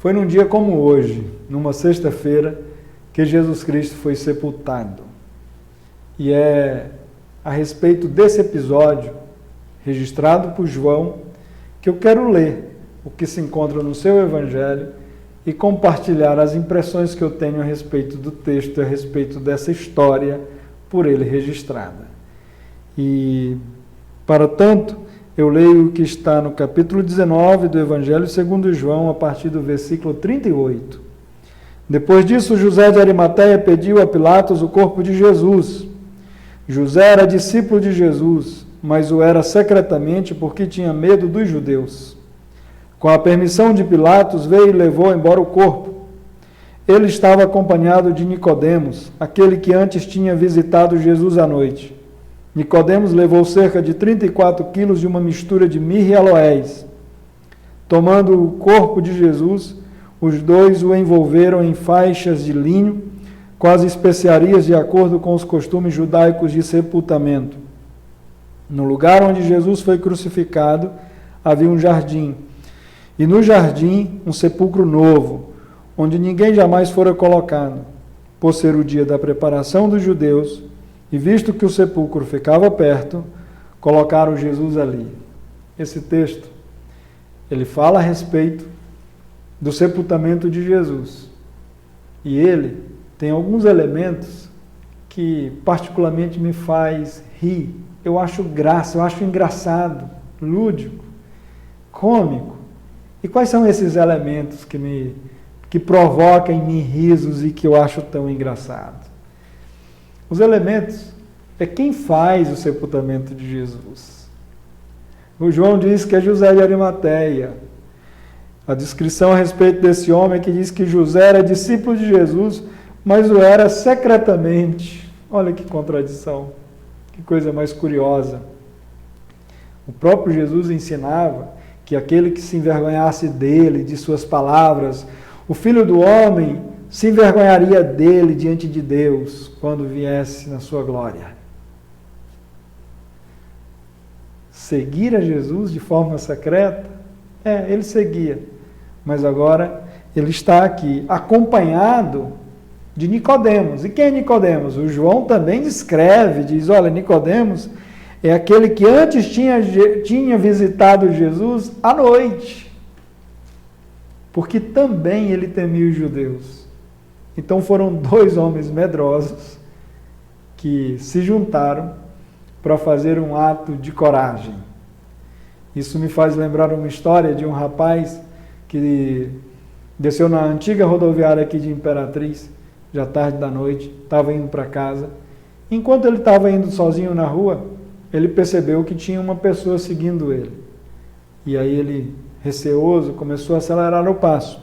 Foi num dia como hoje, numa sexta-feira, que Jesus Cristo foi sepultado. E é a respeito desse episódio, registrado por João, que eu quero ler o que se encontra no seu Evangelho e compartilhar as impressões que eu tenho a respeito do texto, a respeito dessa história por ele registrada. E, para tanto, eu leio o que está no capítulo 19 do Evangelho segundo João, a partir do versículo 38. Depois disso, José de Arimateia pediu a Pilatos o corpo de Jesus. José era discípulo de Jesus, mas o era secretamente porque tinha medo dos judeus. Com a permissão de Pilatos, veio e levou embora o corpo. Ele estava acompanhado de Nicodemos, aquele que antes tinha visitado Jesus à noite. Nicodemos levou cerca de 34 quilos de uma mistura de mirra e aloés. Tomando o corpo de Jesus, os dois o envolveram em faixas de linho, com as especiarias de acordo com os costumes judaicos de sepultamento. No lugar onde Jesus foi crucificado, havia um jardim, e no jardim um sepulcro novo, onde ninguém jamais fora colocado, por ser o dia da preparação dos judeus, e visto que o sepulcro ficava perto, colocaram Jesus ali. Esse texto, ele fala a respeito do sepultamento de Jesus. E ele tem alguns elementos que particularmente me faz rir. Eu acho graça, eu acho engraçado, lúdico, cômico. E quais são esses elementos que provocam em mim risos e que eu acho tão engraçado? Os elementos é quem faz o sepultamento de Jesus. O João diz que é José de Arimateia. A descrição a respeito desse homem é que diz que José era discípulo de Jesus, mas o era secretamente. Olha que contradição, que coisa mais curiosa. O próprio Jesus ensinava que aquele que se envergonhasse dele, de suas palavras, o Filho do Homem se envergonharia dele diante de Deus quando viesse na sua glória. Seguir a Jesus de forma secreta? Ele seguia, mas agora ele está aqui acompanhado de Nicodemos. E quem é Nicodemos? O João também descreve, diz, olha, Nicodemos é aquele que antes tinha visitado Jesus à noite, porque também ele temia os judeus. Então foram dois homens medrosos que se juntaram para fazer um ato de coragem. Isso me faz lembrar uma história de um rapaz que desceu na antiga rodoviária aqui de Imperatriz, já tarde da noite, estava indo para casa. Enquanto ele estava indo sozinho na rua, ele percebeu que tinha uma pessoa seguindo ele. E aí ele, receoso, começou a acelerar o passo.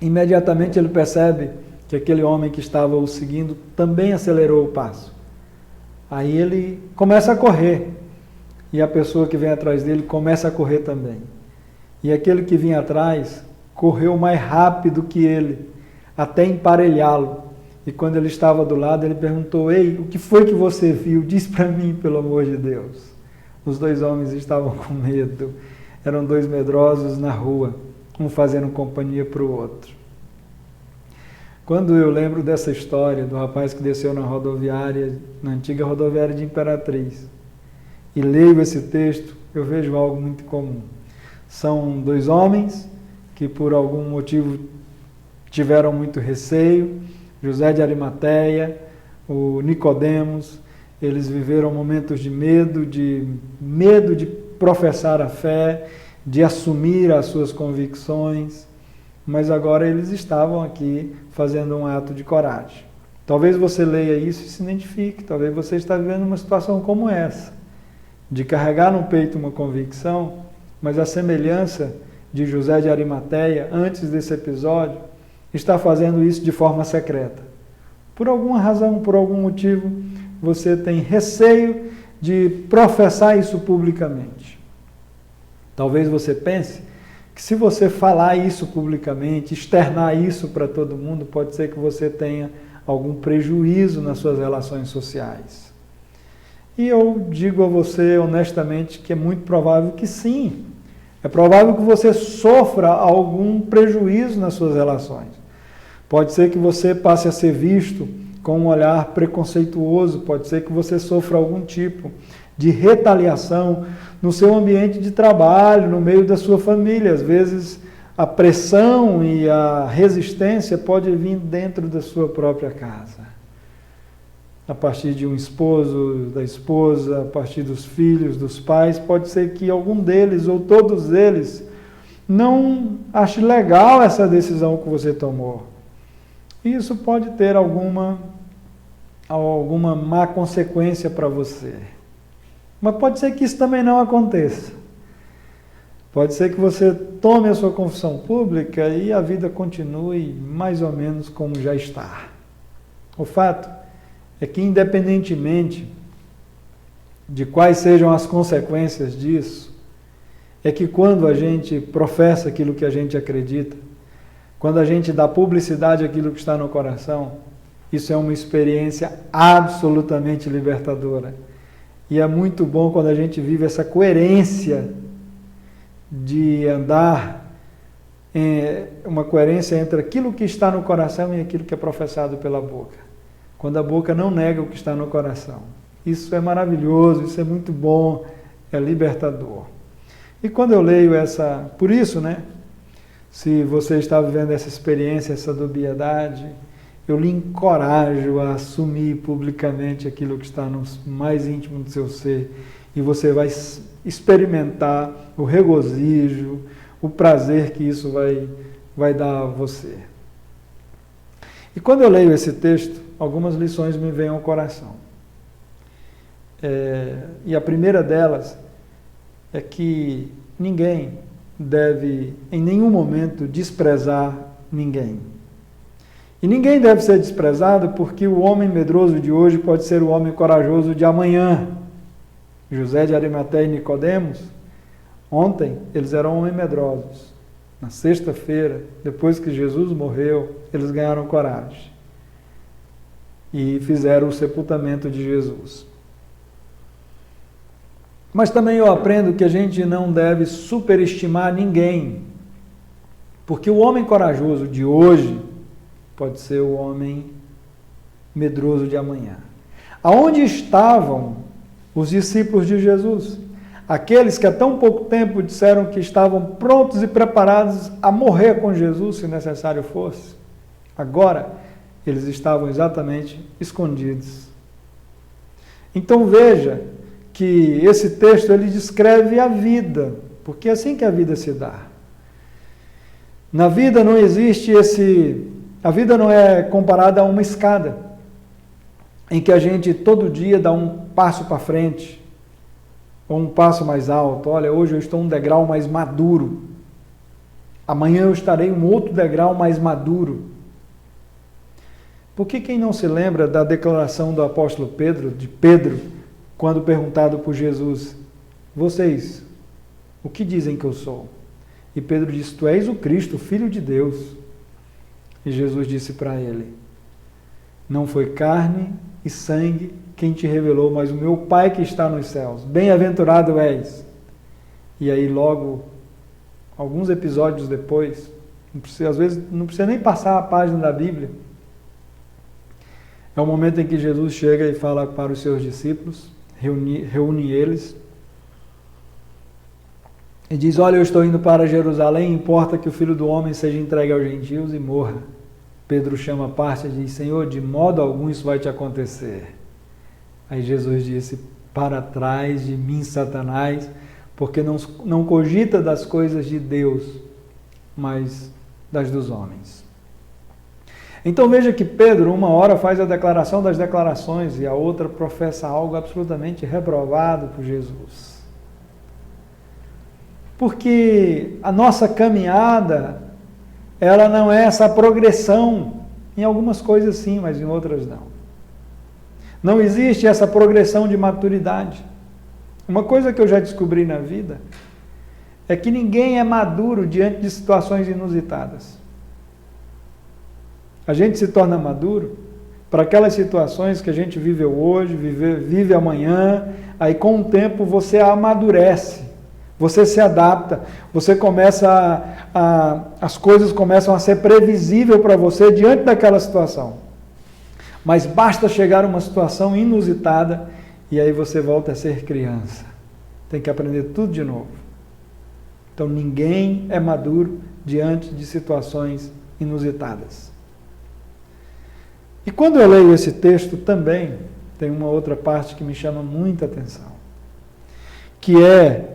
Imediatamente ele percebe que aquele homem que estava o seguindo também acelerou o passo. Aí ele começa a correr, e a pessoa que vem atrás dele começa a correr também. E aquele que vinha atrás correu mais rápido que ele, até emparelhá-lo. E quando ele estava do lado, ele perguntou, ei, o que foi que você viu? Diz para mim, pelo amor de Deus. Os dois homens estavam com medo, eram dois medrosos na rua, um fazendo companhia para o outro. Quando eu lembro dessa história do rapaz que desceu na rodoviária, na antiga rodoviária de Imperatriz, e leio esse texto, eu vejo algo muito comum. São dois homens que por algum motivo tiveram muito receio, José de Arimateia, o Nicodemos, eles viveram momentos de medo de professar a fé, de assumir as suas convicções, mas agora eles estavam aqui fazendo um ato de coragem. Talvez você leia isso e se identifique, talvez você está vivendo uma situação como essa, de carregar no peito uma convicção, mas a semelhança de José de Arimateia, antes desse episódio, está fazendo isso de forma secreta. Por alguma razão, por algum motivo, você tem receio de professar isso publicamente. Talvez você pense que se você falar isso publicamente, externar isso para todo mundo, pode ser que você tenha algum prejuízo nas suas relações sociais. E eu digo a você honestamente que é muito provável que sim. É provável que você sofra algum prejuízo nas suas relações. Pode ser que você passe a ser visto com um olhar preconceituoso, pode ser que você sofra algum tipo de retaliação no seu ambiente de trabalho, no meio da sua família. Às vezes a pressão e a resistência pode vir dentro da sua própria casa. A partir de um esposo, da esposa, a partir dos filhos, dos pais, pode ser que algum deles ou todos eles não ache legal essa decisão que você tomou. Isso pode ter alguma má consequência para você. Mas pode ser que isso também não aconteça. Pode ser que você tome a sua confissão pública e a vida continue mais ou menos como já está. O fato é que, independentemente de quais sejam as consequências disso, é que quando a gente professa aquilo que a gente acredita, quando a gente dá publicidade àquilo que está no coração, isso é uma experiência absolutamente libertadora. E é muito bom quando a gente vive essa coerência de andar, uma coerência entre aquilo que está no coração e aquilo que é professado pela boca. Quando a boca não nega o que está no coração. Isso é maravilhoso, isso é muito bom, é libertador. E quando eu leio por isso, se você está vivendo essa experiência, essa dubiedade, eu lhe encorajo a assumir publicamente aquilo que está no mais íntimo do seu ser, e você vai experimentar o regozijo, o prazer que isso vai dar a você. E quando eu leio esse texto, algumas lições me vêm ao coração. E a primeira delas é que ninguém deve, em nenhum momento, desprezar ninguém. E ninguém deve ser desprezado porque o homem medroso de hoje pode ser o homem corajoso de amanhã. José de Arimateia e Nicodemos, ontem, eles eram homens medrosos. Na sexta-feira, depois que Jesus morreu, eles ganharam coragem e fizeram o sepultamento de Jesus. Mas também eu aprendo que a gente não deve superestimar ninguém, porque o homem corajoso de hoje pode ser o homem medroso de amanhã. Aonde estavam os discípulos de Jesus? Aqueles que há tão pouco tempo disseram que estavam prontos e preparados a morrer com Jesus, se necessário fosse. Agora, eles estavam exatamente escondidos. Então veja que esse texto ele descreve a vida, porque é assim que a vida se dá. Na vida não existe a vida não é comparada a uma escada, em que a gente todo dia dá um passo para frente, ou um passo mais alto. Olha, hoje eu estou um degrau mais maduro, amanhã eu estarei um outro degrau mais maduro. Por que quem não se lembra da declaração do apóstolo Pedro, quando perguntado por Jesus, vocês, o que dizem que eu sou? E Pedro disse, tu és o Cristo, o Filho de Deus. E Jesus disse para ele, não foi carne e sangue quem te revelou, mas o meu Pai que está nos céus. Bem-aventurado és. E aí logo, alguns episódios depois, às vezes não precisa nem passar a página da Bíblia, é o momento em que Jesus chega e fala para os seus discípulos, reúne eles, e diz, olha, eu estou indo para Jerusalém, importa que o Filho do Homem seja entregue aos gentios e morra. Pedro chama a parte e diz, Senhor, de modo algum isso vai te acontecer. Aí Jesus disse, para trás de mim, Satanás, porque não cogita das coisas de Deus, mas das dos homens. Então veja que Pedro, uma hora faz a declaração das declarações e a outra professa algo absolutamente reprovado por Jesus. Porque a nossa caminhada, ela não é essa progressão, em algumas coisas sim, mas em outras não. Não existe essa progressão de maturidade. Uma coisa que eu já descobri na vida é que ninguém é maduro diante de situações inusitadas. A gente se torna maduro para aquelas situações que a gente viveu hoje, vive amanhã, aí com o tempo você amadurece. Você se adapta, você começa as coisas começam a ser previsíveis para você diante daquela situação. Mas basta chegar a uma situação inusitada e aí você volta a ser criança. Tem que aprender tudo de novo. Então ninguém é maduro diante de situações inusitadas. E quando eu leio esse texto também, tem uma outra parte que me chama muita atenção, que é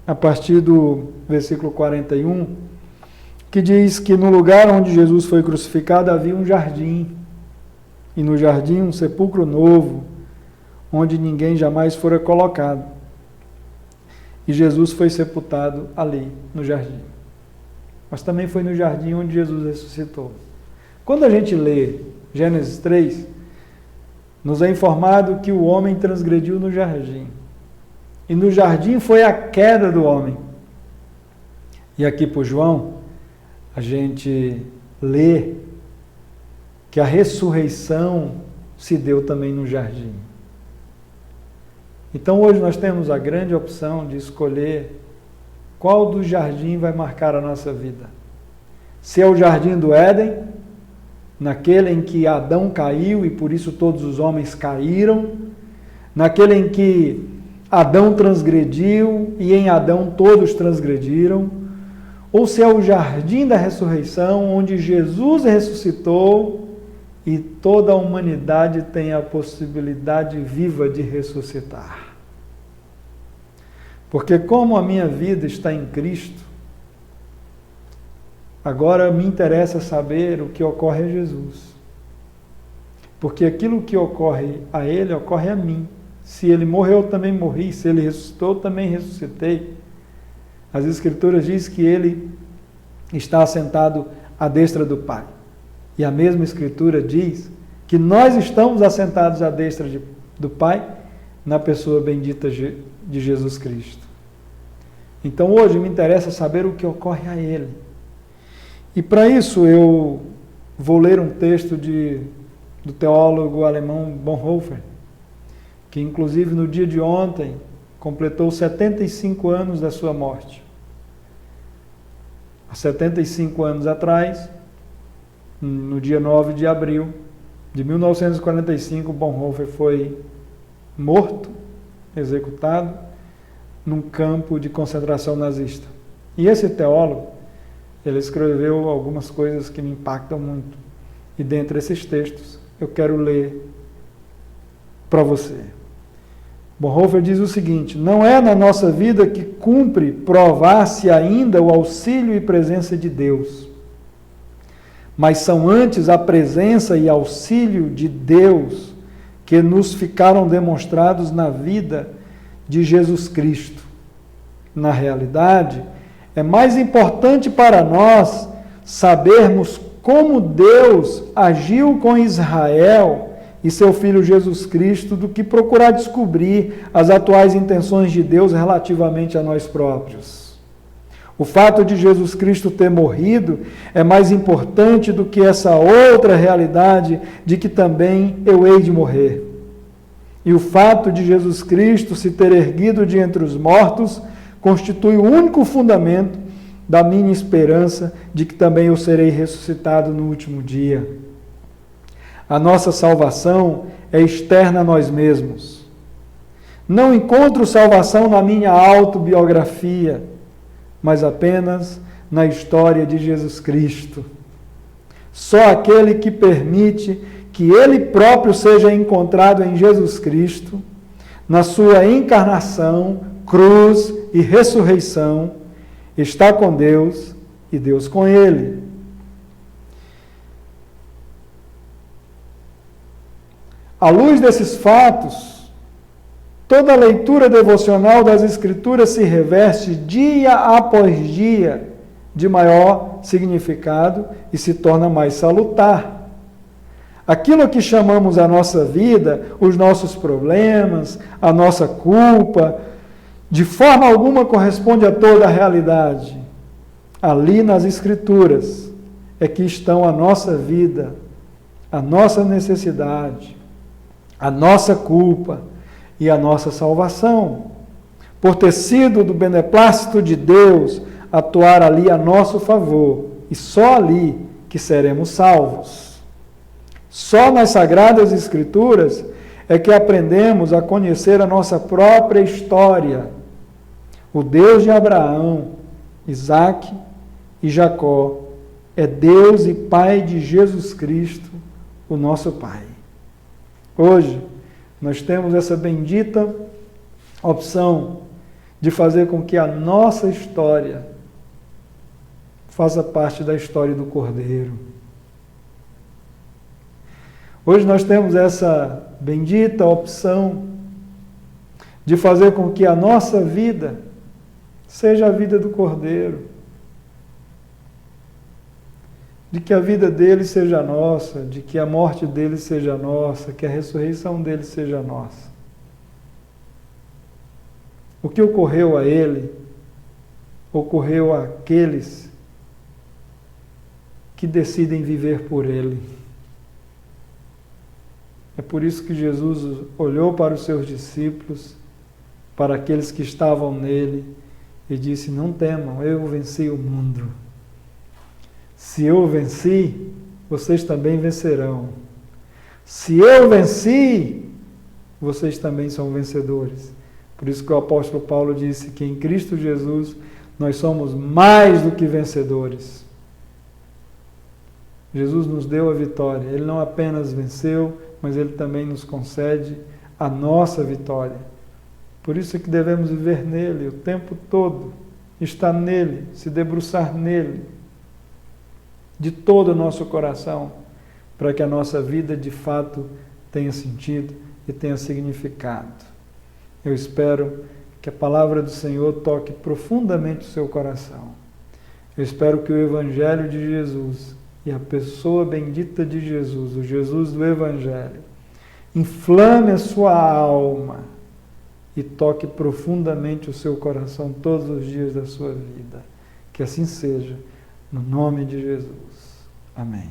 a partir do versículo 41, que diz que no lugar onde Jesus foi crucificado havia um jardim, e no jardim um sepulcro novo, onde ninguém jamais fora colocado. E Jesus foi sepultado ali, no jardim. Mas também foi no jardim onde Jesus ressuscitou. Quando a gente lê Gênesis 3, nos é informado que o homem transgrediu no jardim. E no jardim foi a queda do homem. E aqui por João, a gente lê que a ressurreição se deu também no jardim. Então hoje nós temos a grande opção de escolher qual do jardim vai marcar a nossa vida. Se é o jardim do Éden, naquele em que Adão caiu e por isso todos os homens caíram, naquele em que Adão transgrediu e em Adão todos transgrediram, ou se é o jardim da ressurreição, onde Jesus ressuscitou e toda a humanidade tem a possibilidade viva de ressuscitar. Porque como a minha vida está em Cristo, agora me interessa saber o que ocorre a Jesus. Porque aquilo que ocorre a Ele, ocorre a mim. Se Ele morreu, eu também morri. Se Ele ressuscitou, eu também ressuscitei. As Escrituras dizem que Ele está assentado à destra do Pai. E a mesma Escritura diz que nós estamos assentados à destra do Pai na pessoa bendita de Jesus Cristo. Então hoje me interessa saber o que ocorre a Ele. E para isso eu vou ler um texto do teólogo alemão Bonhoeffer, que inclusive no dia de ontem completou 75 anos da sua morte. Há 75 anos atrás, no dia 9 de abril de 1945, Bonhoeffer foi morto, executado, num campo de concentração nazista. E esse teólogo, ele escreveu algumas coisas que me impactam muito. E dentre esses textos, eu quero ler para você. Bonhoeffer diz o seguinte: não é na nossa vida que cumpre provar-se ainda o auxílio e presença de Deus, mas são antes a presença e auxílio de Deus que nos ficaram demonstrados na vida de Jesus Cristo. Na realidade, é mais importante para nós sabermos como Deus agiu com Israel e seu Filho Jesus Cristo do que procurar descobrir as atuais intenções de Deus relativamente a nós próprios. O fato de Jesus Cristo ter morrido é mais importante do que essa outra realidade de que também eu hei de morrer. E o fato de Jesus Cristo se ter erguido de entre os mortos constitui o único fundamento da minha esperança de que também eu serei ressuscitado no último dia. A nossa salvação é externa a nós mesmos. Não encontro salvação na minha autobiografia, mas apenas na história de Jesus Cristo. Só aquele que permite que Ele próprio seja encontrado em Jesus Cristo, na sua encarnação, cruz e ressurreição, está com Deus e Deus com Ele. À luz desses fatos, toda a leitura devocional das Escrituras se reveste dia após dia de maior significado e se torna mais salutar. Aquilo que chamamos a nossa vida, os nossos problemas, a nossa culpa, de forma alguma corresponde a toda a realidade. Ali nas Escrituras é que estão a nossa vida, a nossa necessidade, a nossa culpa e a nossa salvação. por ter sido do beneplácito de Deus atuar ali a nosso favor, e só ali que seremos salvos. Só nas Sagradas Escrituras é que aprendemos a conhecer a nossa própria história. O Deus de Abraão, Isaque e Jacó é Deus e Pai de Jesus Cristo, o nosso Pai. Hoje, nós temos essa bendita opção de fazer com que a nossa história faça parte da história do Cordeiro. Hoje nós temos essa bendita opção de fazer com que a nossa vida seja a vida do Cordeiro. De que a vida dele seja nossa, de que a morte dele seja nossa, que a ressurreição dele seja nossa. O que ocorreu a ele, ocorreu àqueles que decidem viver por ele. É por isso que Jesus olhou para os seus discípulos, para aqueles que estavam nele, e disse: não temam, eu venci o mundo. Se eu venci, vocês também vencerão. Se eu venci, vocês também são vencedores. Por isso que o apóstolo Paulo disse que em Cristo Jesus nós somos mais do que vencedores. Jesus nos deu a vitória. Ele não apenas venceu, mas Ele também nos concede a nossa vitória. Por isso é que devemos viver nele o tempo todo, estar nele, se debruçar nele, de todo o nosso coração, para que a nossa vida de fato tenha sentido e tenha significado. Eu espero que a palavra do Senhor toque profundamente o seu coração. Eu espero que o Evangelho de Jesus e a pessoa bendita de Jesus, o Jesus do Evangelho, inflame a sua alma e toque profundamente o seu coração todos os dias da sua vida. Que assim seja, no nome de Jesus. Amém.